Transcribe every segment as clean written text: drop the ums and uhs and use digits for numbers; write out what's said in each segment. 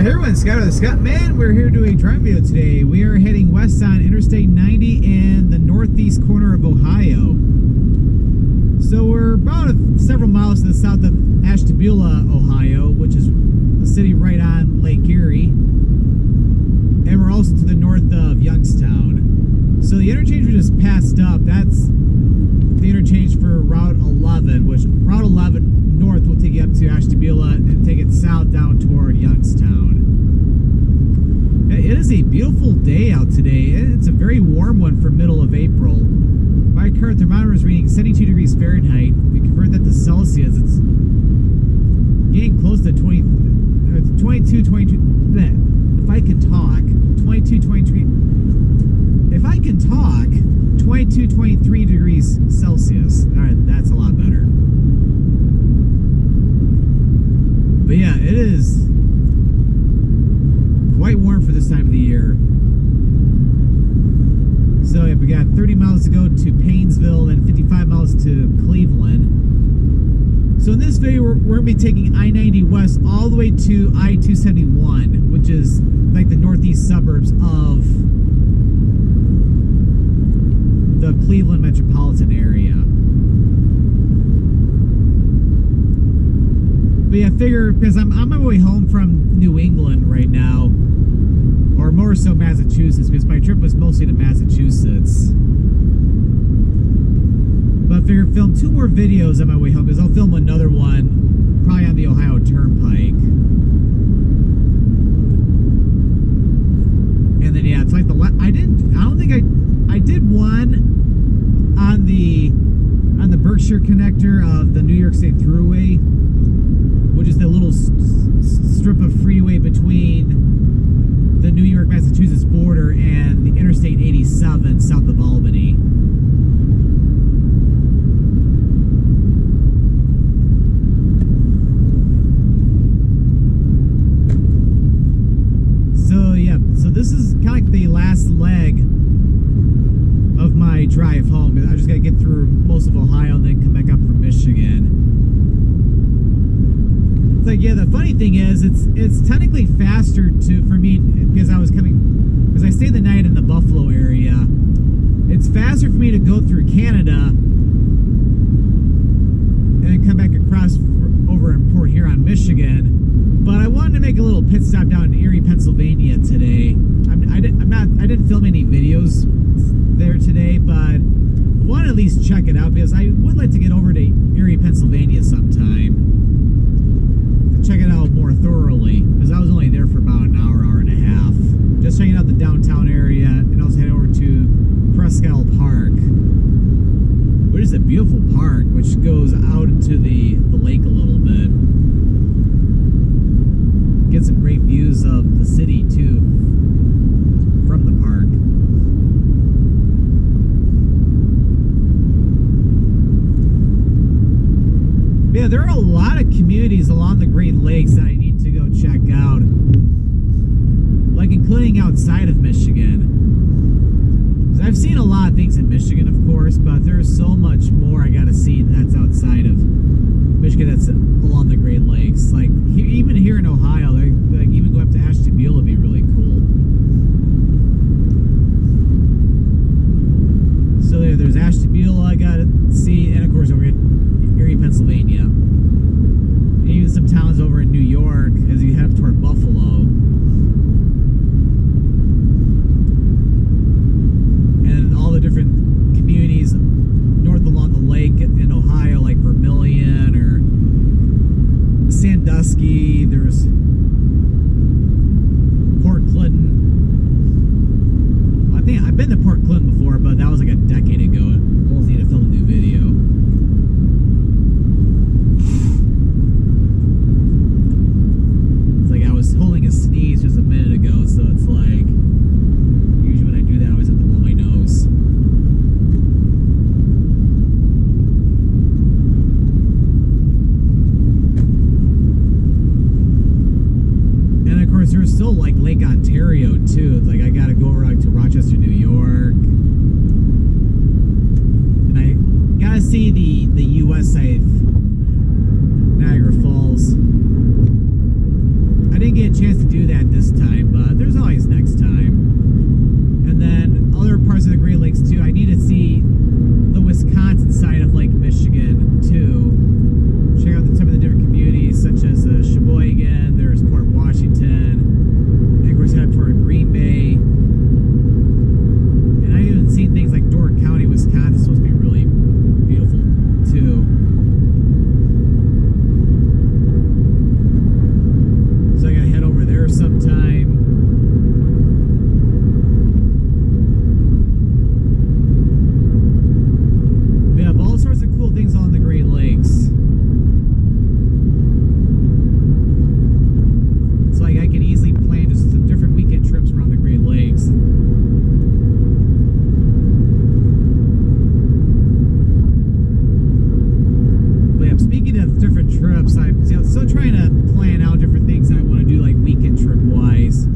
Hey everyone, Scott the Scottman. We're here doing a driving video today. We are heading west on Interstate 90 in the northeast corner of Ohio. So we're about several miles to the south of Ashtabula, Ohio, which is a city right on Lake Erie. And we're also to the north of Youngstown. So the interchange we just passed up, that's the interchange for Route 11, which Route 11 north will take you up to Ashtabula and take it south down toward Youngstown. It is a beautiful day out today. It's a very warm one for middle of April. My current thermometer is reading 72 degrees Fahrenheit. If we convert that to Celsius, it's getting close to 22, 22. If I can talk, 22, 23. If I can talk, 22, 23 degrees Celsius. All right, that's a lot better. But yeah, it is quite warm for this time of the year. So yeah, we got 30 miles to go to Painesville and 55 miles to Cleveland. So in this video, we're going to be taking I-90 west all the way to I-271, which is like the northeast suburbs of the Cleveland metropolitan area. But yeah, I figure, because I'm on my way home from New England right now, or more so Massachusetts, because my trip was mostly to Massachusetts. But I figured film 2 more videos on my way home, because I'll film another one probably on the Ohio Turnpike. And then yeah, it's like I don't think I did one on the Berkshire connector of the New York State Thruway, which is the little strip of freeway between the New York Massachusetts border and the Interstate 87 south of Albany. So yeah, so this is kind of like the last leg of my drive home. I just gotta get through most of Ohio and then come back up from Michigan. It's like, yeah, the funny thing is it's technically faster for me because I stayed the night in the Buffalo area. It's faster for me to go through Canada and then come back across over in Port Huron, Michigan. But I wanted to make a little pit stop down in Erie, Pennsylvania today. I didn't film any videos there today, but I want to at least check it out because I would like to get over to Erie, Pennsylvania sometime to check it out more thoroughly, because I was only there for about an hour and a half, just checking out the downtown area, and also head over to Presque Park, which is a beautiful park which goes out into the lake a little bit. Get some great views of the city too from the park. Yeah, there are a lot of communities along the Great Lakes that I need to go check out, like including outside of Michigan. I've seen a lot of things in Michigan, of course, but there's so much more I gotta see that's outside of Michigan, that's along the Great Lakes. Like even here in Ohio, like even go up to Ashtabula would be really cool. So there's Ashtabula I gotta see, and of course over here Erie, Pennsylvania. And even some towns over in New York as you head up toward Buffalo. And all the different communities north along the lake in Ohio, like Vermilion or Sandusky. There's Port Clinton. I think I've been to Port Clinton before, but that was like a decade ago. I almost need to film a new video. Holding a sneeze just a minute ago, so it's like usually when I do that I always have to blow my nose. And of course there's still like Lake Ontario too. It's like I gotta go over to Rochester, New York, and I gotta see the US side, Niagara Falls. I didn't get a chance to do that this time, but there's always next time. And then other parts of the Great Lakes too. I need to see the Wisconsin side of Lake Michigan too. Check out some of the different communities such as Sheboygan, there's Port Washington, and of course head for Green Bay. And I've even seen things like Door County, Wisconsin, supposed to be really beautiful too. So I gotta head over there sometime. We have all sorts of cool things on the Great Lakes. It's like I could easily plan just some different weekend trips around the Great Lakes. But yeah, speaking of different trips, I'm still trying to plan out different things I want to do, like weekend trip wise,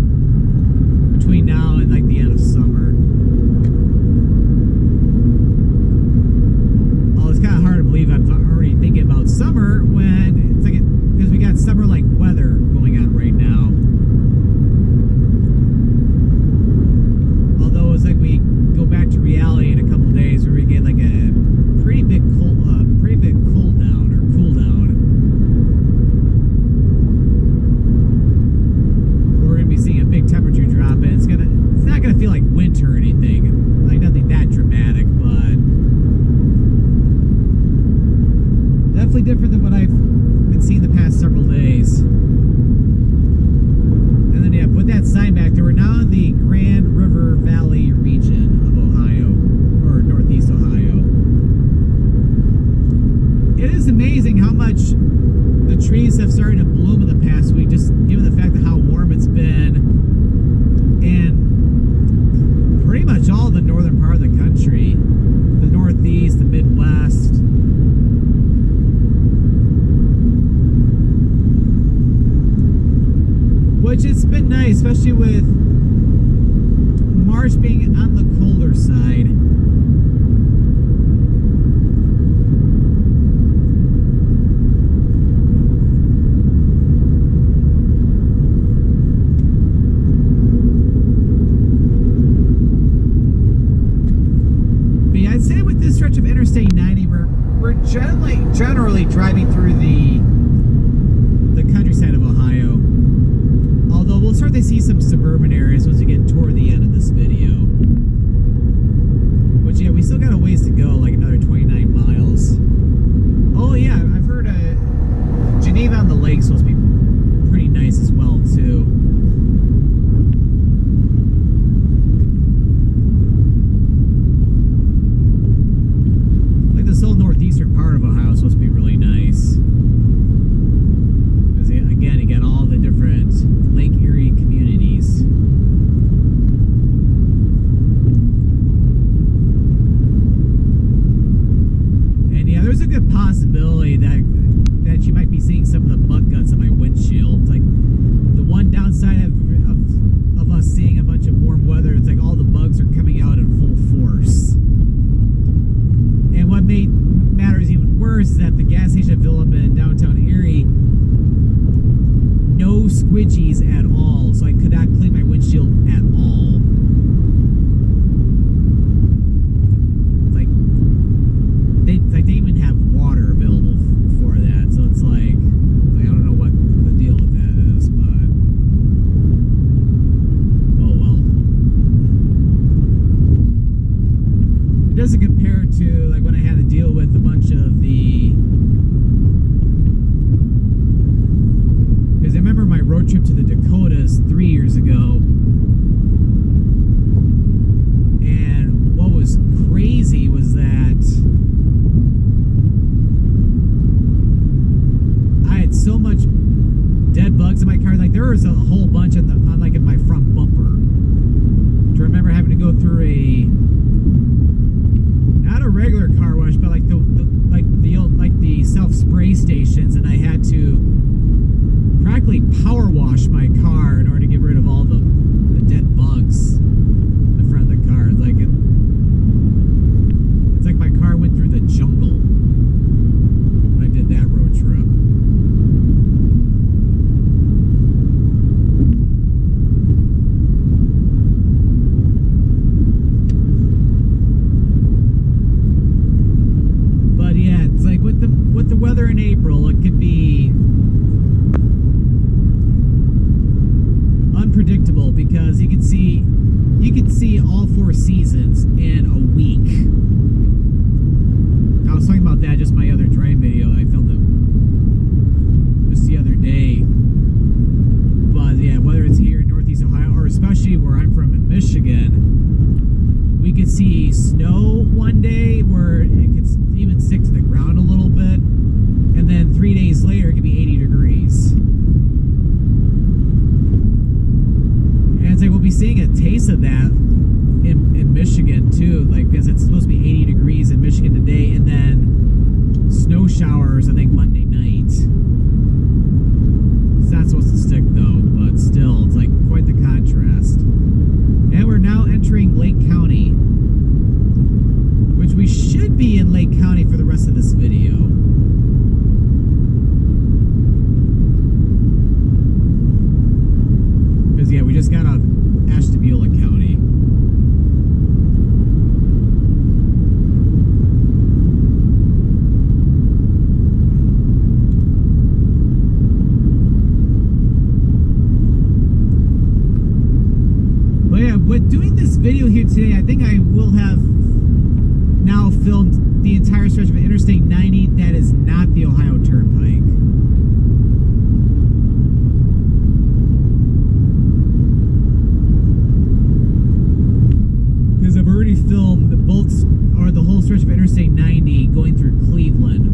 between now and like the end of summer. Oh, it's kind of hard to believe I'm already thinking about summer when it's like, because we got summer like weather going on right now. Although it's like we go back to reality in a couple days where we get like a pretty big cool down or cool down. We're gonna be seeing a big temperature drop, and it's not gonna feel like winter or anything, like nothing that dramatic, but definitely different than what I've been seeing the past several days. And then yeah, put that sign back there. We're now in the Grand River Valley region of Ohio, or Northeast Ohio. It is amazing how much the trees have started to bloom in the past week, just given the fact of how warm it's been in pretty much all the northern part of the country, the Northeast, the Midwest. Which it's been nice, especially with March being on the colder side. But yeah, I'd say with this stretch of Interstate 90, we're generally driving through the countryside of Ohio. Although we'll start to see some suburban areas once we get toward the end of this video. Which, yeah, we still got a ways to go, like another 29 miles. Oh, yeah, I've heard Geneva on the Lake is supposed to be pretty nice as well, too. Like this whole northeastern part of Ohio is supposed to be really nice. Because, again, you got all the different Lake Erie communities. And yeah, there's a good possibility that you might be seeing some of the bug guts on my windshield. It's like the one downside of us seeing a bunch of warm weather, it's like all the bugs are coming out in full force. And what matters even worse is that the gas station I fill up in downtown Erie, no squidgies at all, so I could not clean my windshield at all. They even have water available for that, so it's like I don't know what the deal with that is, but oh well. It doesn't compare to like when I had to deal with a bunch of the. Because I remember my road trip to the Dakotas 3 years ago, and what was crazy was that I had so much dead bugs in my car. Like there was a whole bunch on like in my front bumper. To remember having to go through not a regular car wash, but like the self spray stations, and I had to practically power wash my car in order to get rid of all the dead bugs in the front of the car. Like it's like my car went through the jungle when I did that road trip. with doing this video here today, I think I will have now filmed the entire stretch of Interstate 90 that is not the Ohio Turnpike. Because I've already filmed the whole stretch of Interstate 90 going through Cleveland.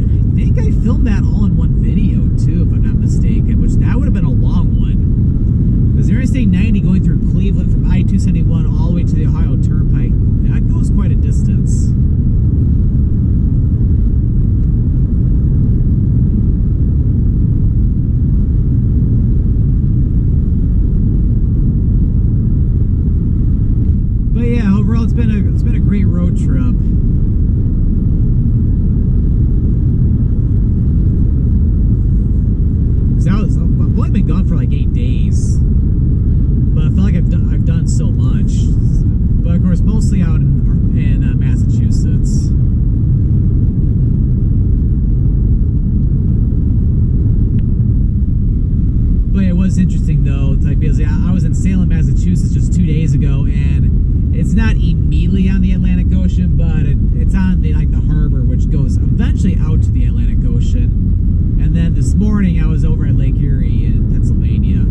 And I think I filmed that all in one video too, if I'm not mistaken, which that would have been a long one. Because Interstate 90 going through Cleveland from I-271 all the way to the Ohio Turnpike, that goes quite a distance. But yeah, overall it's been a great road trip. So I've only been gone for like 8 days, but I feel like I've done so much. But of course, mostly out in Massachusetts. But it was interesting though, because I was in Salem, Massachusetts just 2 days ago, and it's not immediately on the Atlantic Ocean, but it's on the harbor, which goes eventually out to the Atlantic Ocean. And then this morning I was over at Lake Erie in Pennsylvania.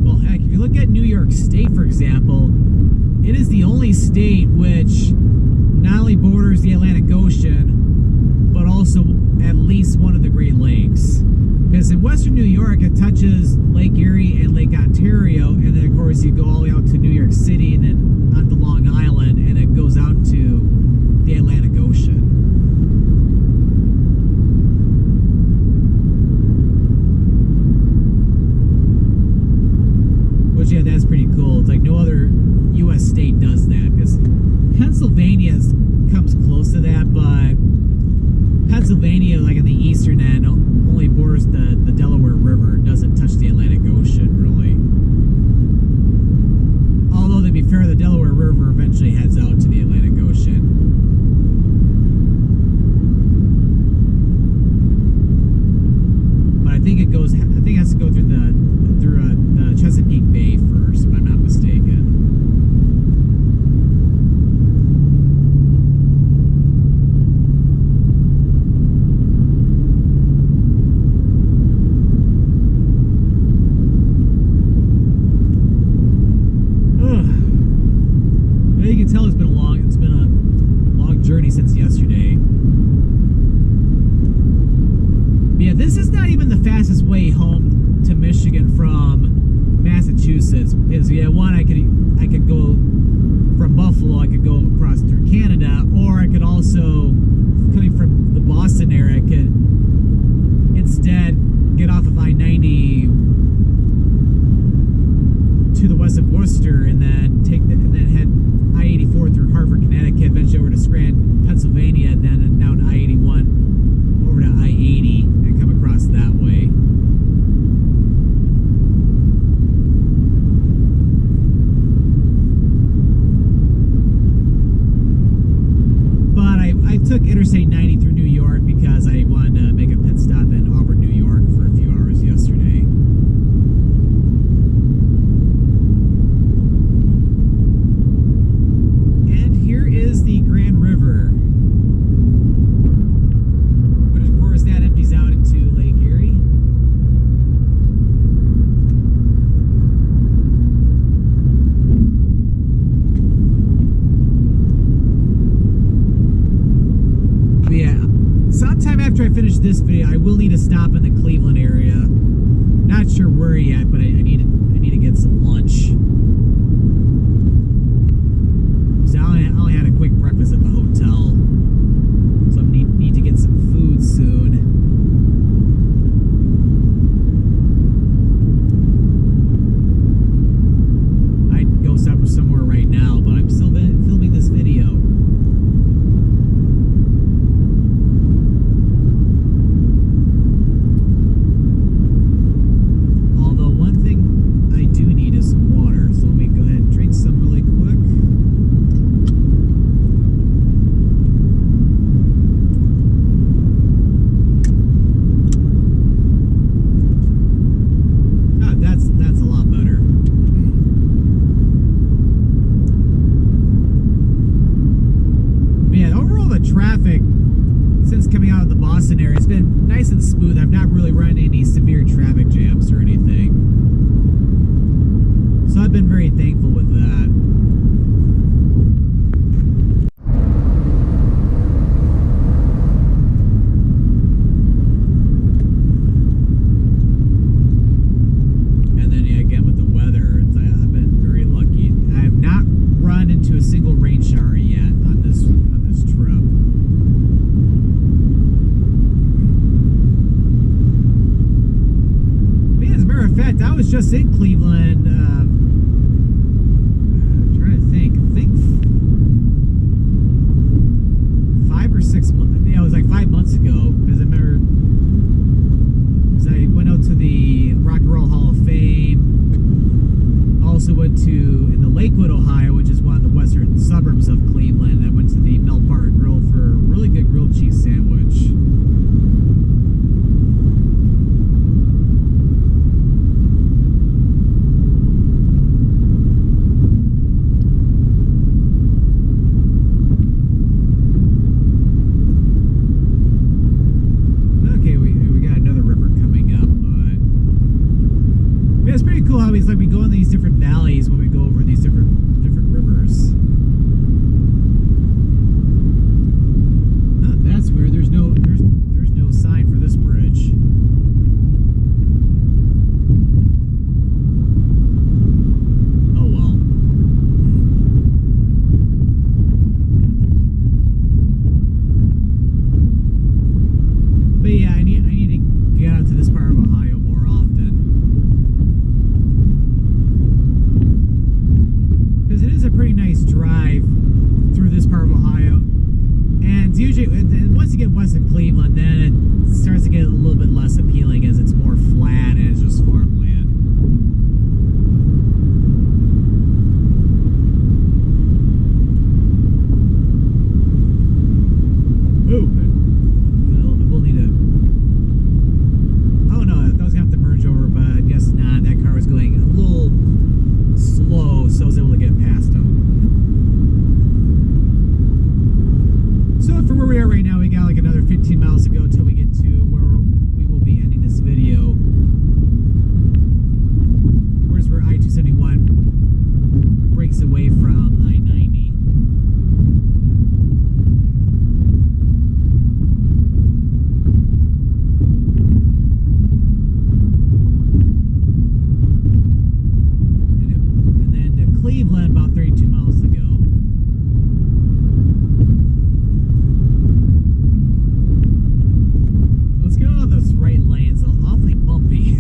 Well, heck, if you look at New York State, for example, it is the only state which not only borders the Atlantic Ocean, but also at least one of the Great Lakes. Because in western New York, it touches Lake Erie and Lake Ontario, and then of course you go all the way out to New York City and then onto Long Island, and it goes out to the Atlantic Ocean. Which, yeah, that's pretty cool. It's like no other U.S. state does that, because Pennsylvania comes close to that, but Pennsylvania, like in the eastern end, only borders the Delaware River. It doesn't touch the Atlantic Ocean, really. Although, to be fair, the Delaware River eventually heads out to the Atlantic Ocean. But I think it has to go through the Chesapeake Bay first, if I'm not mistaken. You can tell it's been a long journey since yesterday. But yeah, this is not even the fastest way home to Michigan from Massachusetts. Because yeah, one, I could go from Buffalo, I could go across through Canada, or I could also, coming from the Boston area, I could instead get off of I-90 to the west of Worcester, and then head I-84 through Hartford, Connecticut, eventually over to Scranton, Pennsylvania, and then down I-81 over to I-80 and come across that way. But I took Interstate 90 through New York because I wanted to make a pit stop in Auburn, New York for a few hours yesterday. Is the Grand River, which of course that empties out into Lake Erie. But yeah, sometime after I finish this video, I will need to stop in the Cleveland area. Not sure where yet, but I need to get some lunch. I only had a quick breakfast at the hotel, so I need to get some food soon. I'd go stop somewhere right now, but I'm still filming this video. Although one thing I do need is some water. 6 coming out of the Boston area. It's been nice and smooth. I've not really run any severe traffic jams or anything. So I've been very thankful with that. And then yeah, again with the weather, I've been very lucky. I have not run into a single rain shower yet on this trip. As a matter of fact, I was just in Cleveland. Trying to think. I think 5 or 6 months. Yeah, it was like 5 months ago. Because I remember, because I went out to the Rock and Roll Hall of Fame. Also went to in the Lakewood, Ohio, which is one of the western suburbs of Cleveland. I went to the Melt Bar and Grill for a really good grilled cheese sandwich. It's like we go in these different valleys when we go over these different rivers. Oh, that's weird. There's no sign for this bridge. Oh well. But yeah, I need to get out to this part of Ohio more often. It is a pretty nice drive through this part of Ohio, and it's usually once you get west of Cleveland, then it starts to get a little bit less appealing as it's more flat and it's just farmland. Ooh, we'll need to. Oh no, I was gonna have to merge over, but I guess not. That car was going a little slow, so I was able to get past them. So for where we are right now, we got like another 15 miles to go till we get to where we will be ending this video. Where's where I-271 breaks away from I-90. Cleveland, about 32 miles to go. Let's get on those right lanes. Awfully bumpy.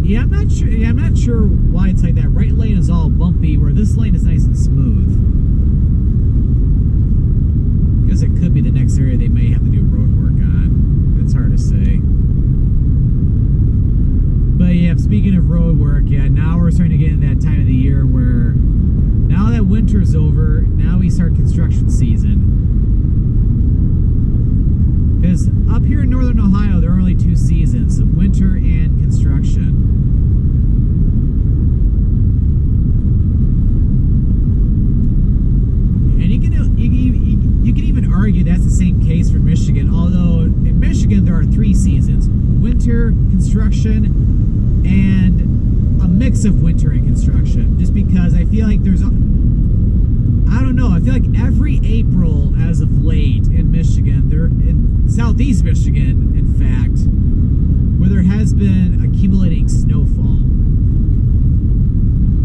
Yeah, I'm not sure. Yeah, I'm not sure why it's like that. Right lane is all bumpy, where this lane is nice and smooth. I guess it could be the next area they may have to do road work on. It's hard to say. But yeah, speaking of road work, yeah, now we're starting to get in that time of the year where now that winter's over, now we start construction season. Because up here in northern Ohio, there are only 2 seasons, winter and construction. And you can even argue that's the same case for Michigan, although in Michigan there are 3 seasons: winter, construction, and a mix of winter and construction, just because I feel like there's, I don't know, I feel like every April as of late in Michigan, in southeast Michigan, in fact, where there has been accumulating snowfall.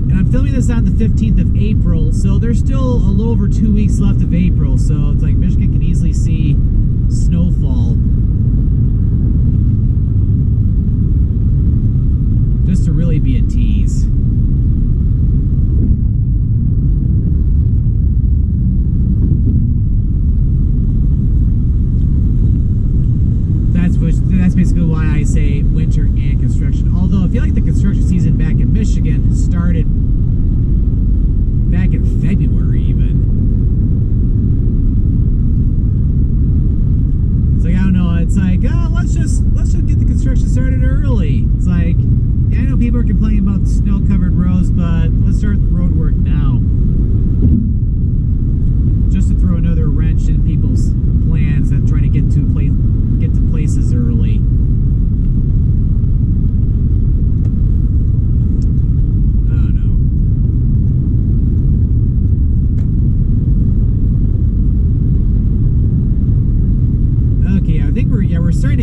And I'm filming this on the 15th of April, so there's still a little over 2 weeks left of April, so it's like Michigan can easily see snowfall. Just to really be a tease. That's basically why I say winter and construction. Although I feel like the construction season back in Michigan started back in February even. It's like, I don't know, it's like, oh, let's just get the construction started early. It's like, yeah, I know people are complaining about snow-covered roads, but let's start the road work now. Just to throw another wrench in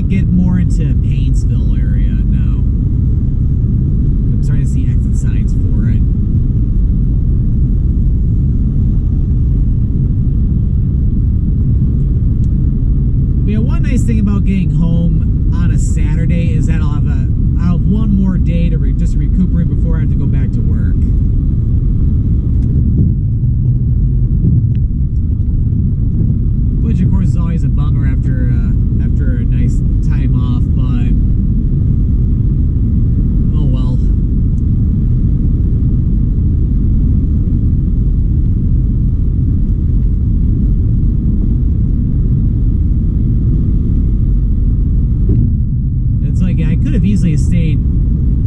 get more into Painesville area now. I'm starting to see exit signs for it. But yeah, one nice thing about getting home on a Saturday is that I'll have one more day to just recuperate before I have to go back to work. Which of course is always a bummer after a nice time off, but oh well. It's like, yeah, I could have easily stayed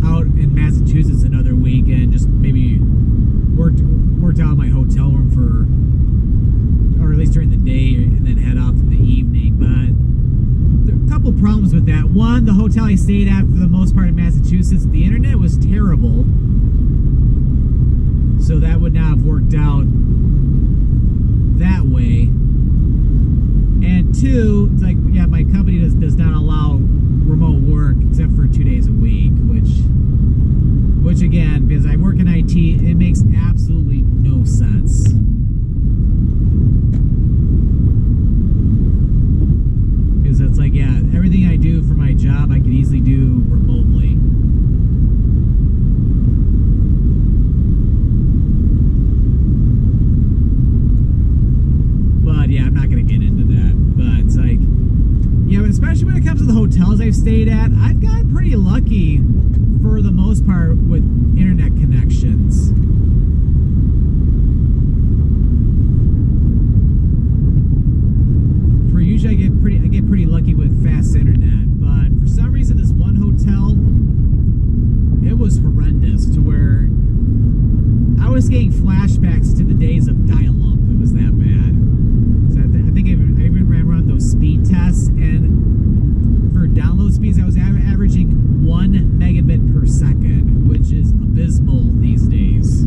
out in Massachusetts another week and just maybe worked out my hotel room or at least during the day, and then head off in the evening. But there are a couple problems with that. One, the hotel I stayed at for the most part in Massachusetts, the internet was terrible, so that would not have worked out that way. And two, it's like, yeah, my company does not allow remote work except for 2 days a week, which again, because I work in IT, it makes absolutely no sense. Because it's like, yeah, everything I do for my job I could easily do remotely. But yeah, I'm not gonna get into that. But it's like, yeah, especially when it comes to the hotels I've stayed at, I've gotten pretty lucky for the most part with internet connections. Usually I get pretty lucky with fast internet, but for some reason this one hotel, it was horrendous to where I was getting flashbacks to the days of dial-up. It was that bad. So I think I even ran around those speed tests, and for download speeds I was averaging 1 megabit per second, which is abysmal these days.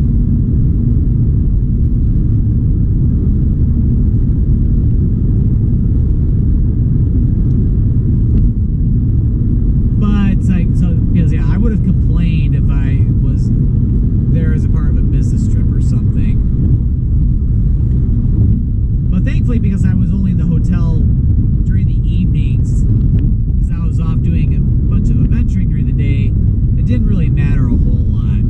Because yeah, I would have complained if I was there as a part of a business trip or something. But thankfully, because I was only in the hotel during the evenings, because I was off doing a bunch of adventuring during the day, it didn't really matter a whole lot.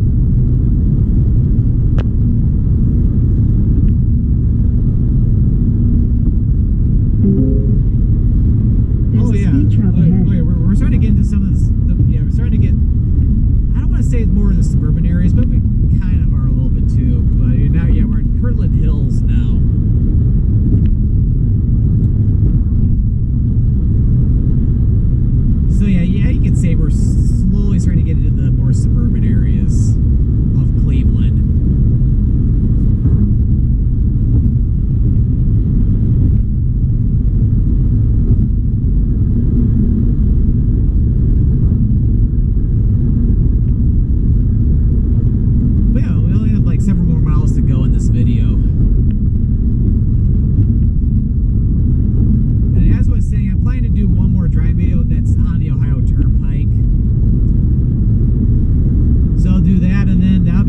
Oh yeah, we're starting to get into some of this. We're starting to get, I don't want to say more in the suburban areas, but we kind of are a little bit too. But now, yeah, we're in Kirtland Hills now. So yeah, you can say we're slowly starting to get into the more suburban areas of Cleveland. Several more miles to go in this video. And as I was saying, I'm planning to do one more drive video that's on the Ohio Turnpike. So I'll do that, and then that'll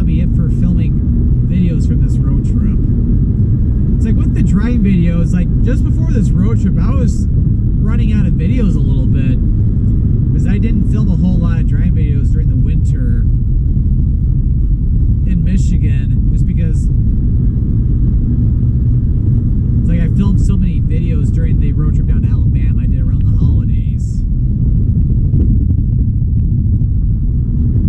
be it for filming videos from this road trip. It's like with the driving videos, like just before this road trip, I was running out of videos a little bit because I didn't film a whole lot of driving videos during the winter in Michigan, just because it's like I filmed so many videos during the road trip down to Alabama I did around the holidays.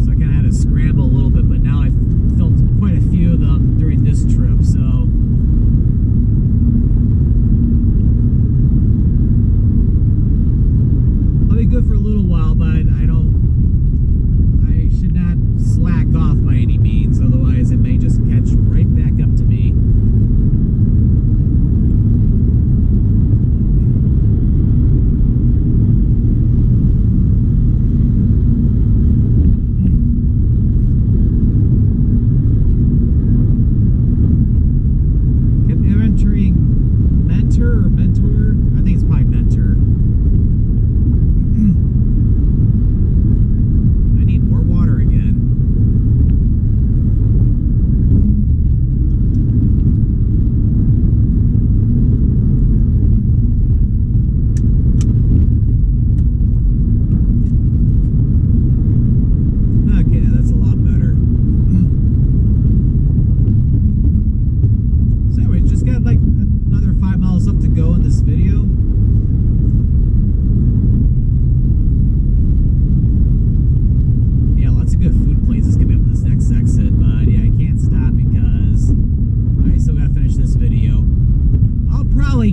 So I kind of had to scramble a little bit, but now I've filmed quite a few of them during this trip, so I'll be good for a little while, but I should not slack off by any means, otherwise it may just catch right back up to me.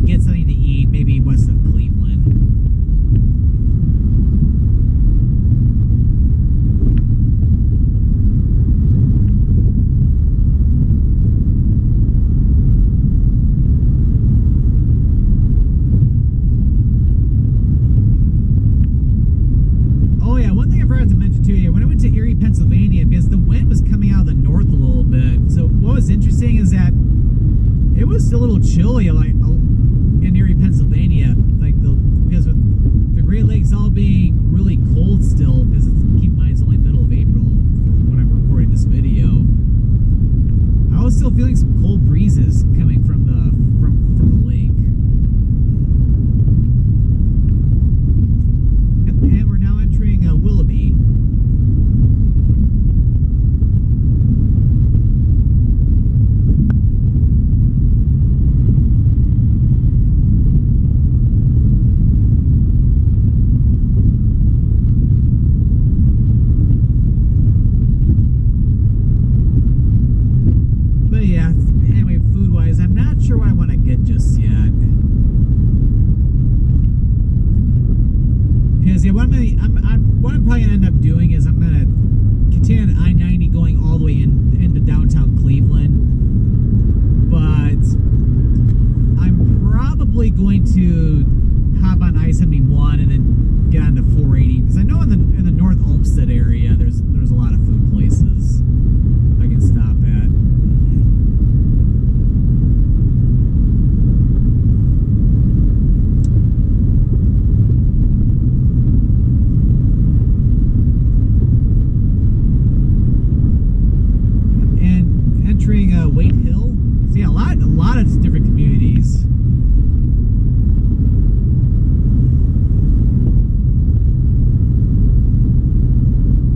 get something to eat, maybe west of Cleveland. Oh yeah, one thing I forgot to mention too, when I went to Erie, Pennsylvania, because the wind was coming out of the north a little bit, so what was interesting is that it was a little chilly, like in Erie, Pennsylvania, because with the Great Lakes all being really cold still, because keep in mind it's only middle of April when I'm recording this video. I was still feeling some cold breezes coming from the lake. And we're now entering Willoughby. Sure what I want to get just yet, because yeah, what I'm probably gonna end up doing is I'm gonna continue on I-90 going all the way into downtown Cleveland, but I'm probably going to hop on I-71 and then get onto 480, because I know in the North Olmsted area there's a lot of food places I can stop at. Wade Hill. So yeah, a lot of different communities.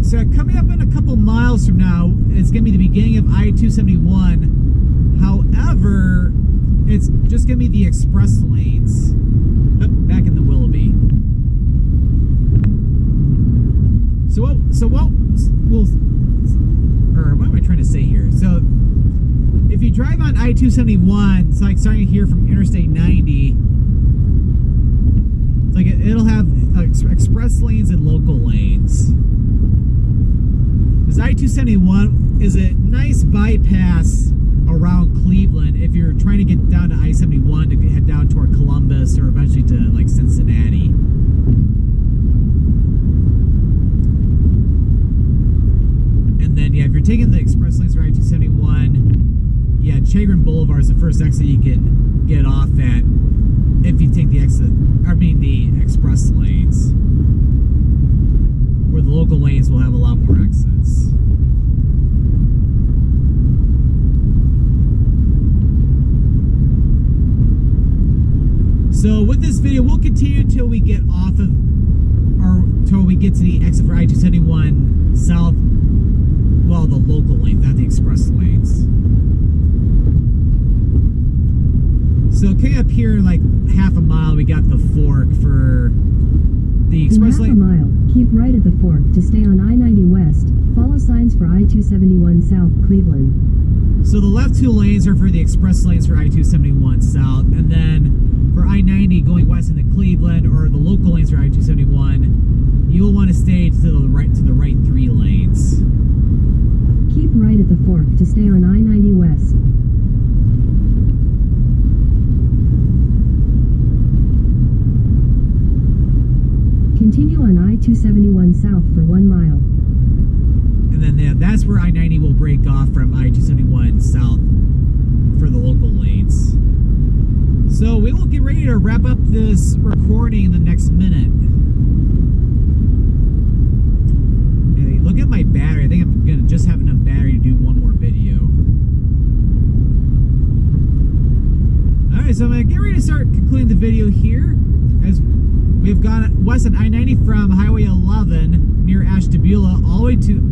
So coming up in a couple miles from now, it's going to be the beginning of I-271. However, it's just going to be the express lanes. Oh, back in the Willoughby. What am I trying to say here? So if you drive on I-271, it's like starting here from Interstate 90. It's like it'll have express lanes and local lanes. This I-271 is a nice bypass around Cleveland if you're trying to get down to I-71 to head down toward Columbus or eventually to like Cincinnati. And then yeah, if you're taking the express lanes for I-271, yeah, Chagrin Boulevard is the first exit you can get off at if you take the express lanes, where the local lanes will have a lot more exits. So with this video, we'll continue till we get off of, or till we get to the exit for I-271 south, well, the local lanes, not the express lanes. So coming up here, like half a mile, we got the fork for the express lane. In half a mile, keep right at the fork to stay on I-90 West. Follow signs for I-271 South, Cleveland. So the left two lanes are for the express lanes for I-271 South, and then for I-90 going west into Cleveland, or the local lanes for I-271, you'll want to stay to the right three lanes. Keep right at the fork to stay on I-90 West. Continue on I-271 South for 1 mile. And then that's where I-90 will break off from I-271 South for the local lanes. So we will get ready to wrap up this recording in the next minute. Okay, look at my battery. I think I'm going to just have enough battery to do one more video. Alright, so I'm going to get ready to start concluding the video here. As we've gone west on I-90 from Highway 11 near Ashtabula all the way to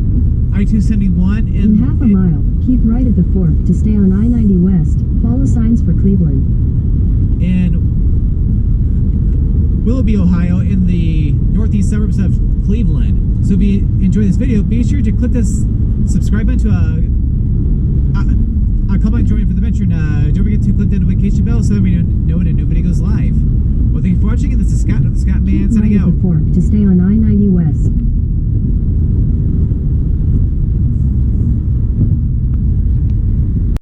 I-271. In half a mile, keep right at the fork to stay on I-90 West. Follow signs for Cleveland. In Willoughby, Ohio, in the northeast suburbs of Cleveland. So if you enjoy this video, be sure to click this subscribe button to comment and join for the venture. And don't forget to click the notification bell so that we know when a new video goes live. Well, thank you for watching, and this is Scott of the Scottman Keep signing right at out. the fork to stay on I-90 West.